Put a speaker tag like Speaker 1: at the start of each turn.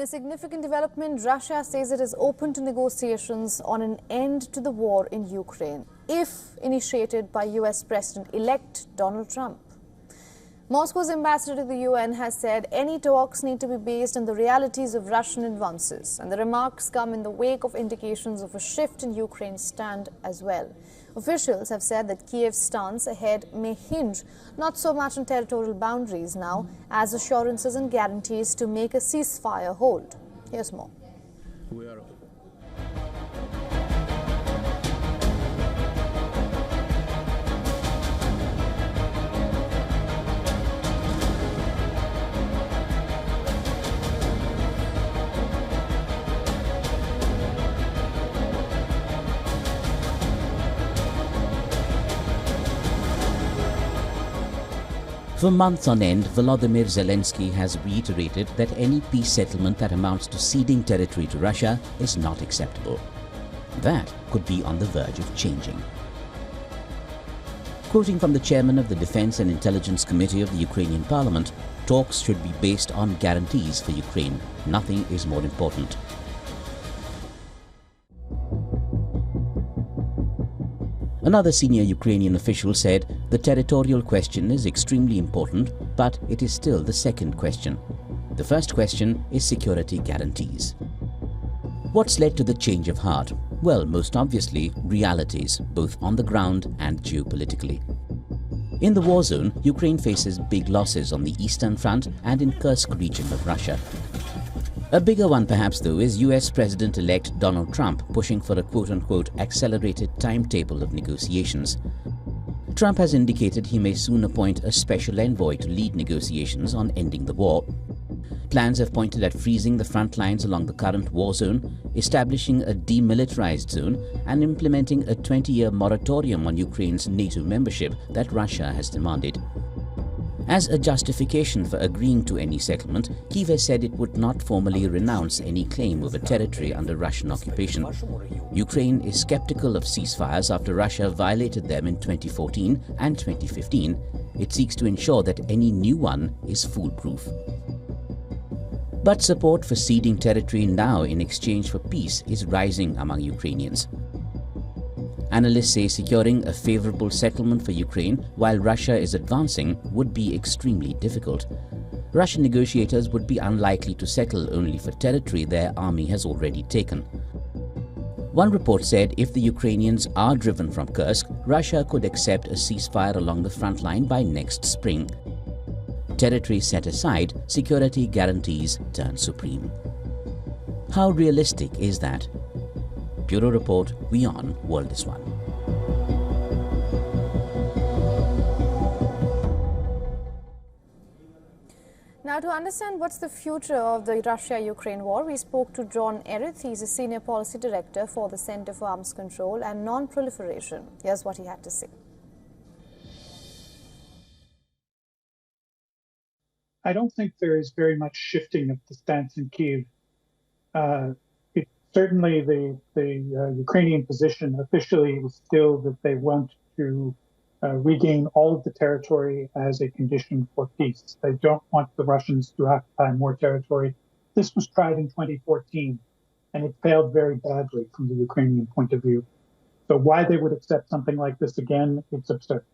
Speaker 1: In a significant development, Russia says it is open to negotiations on an end to the war in Ukraine, if initiated by US President-elect Donald Trump. Moscow's ambassador to the UN has said any talks need to be based on the realities of Russian advances, and the remarks come in the wake of indications of a shift in Ukraine's stand as well. Officials have said that Kyiv's stance ahead may hinge not so much on territorial boundaries now as assurances and guarantees to make a ceasefire hold. Here's more.
Speaker 2: For months on end, Volodymyr Zelensky has reiterated that any peace settlement that amounts to ceding territory to Russia is not acceptable. That could be on the verge of changing. Quoting from the chairman of the Defense and Intelligence Committee of the Ukrainian Parliament, talks should be based on guarantees for Ukraine. Nothing is more important. Another senior Ukrainian official said the territorial question is extremely important, but it is still the second question. The first question is security guarantees. What's led to the change of heart? Well, most obviously, realities, both on the ground and geopolitically. In the war zone, Ukraine faces big losses on the Eastern Front and in Kursk region of Russia. A bigger one perhaps though is US President-elect Donald Trump pushing for a quote-unquote accelerated timetable of negotiations. Trump has indicated he may soon appoint a special envoy to lead negotiations on ending the war. Plans have pointed at freezing the front lines along the current war zone, establishing a demilitarized zone and implementing a 20-year moratorium on Ukraine's NATO membership that Russia has demanded. As a justification for agreeing to any settlement, Kyiv has said it would not formally renounce any claim over territory under Russian occupation. Ukraine is skeptical of ceasefires after Russia violated them in 2014 and 2015. It seeks to ensure that any new one is foolproof. But support for ceding territory now in exchange for peace is rising among Ukrainians. Analysts say securing a favorable settlement for Ukraine while Russia is advancing would be extremely difficult. Russian negotiators would be unlikely to settle only for territory their army has already taken. One report said if the Ukrainians are driven from Kursk, Russia could accept a ceasefire along the front line by next spring. Territory set aside, security guarantees turn supreme. How realistic is that? Bureau Report, WION World is One.
Speaker 1: Now, to understand what's the future of the Russia-Ukraine war, we spoke to John Erith. He's a Senior Policy Director for the Center for Arms Control and Non-Proliferation. Here's what he had to say.
Speaker 3: I don't think there is very much shifting of the stance in Kyiv. Certainly, the Ukrainian position officially is still that they want to regain all of the territory as a condition for peace. They don't want the Russians to occupy more territory. This was tried in 2014, and it failed very badly from the Ukrainian point of view. So why they would accept something like this again, it's absurd.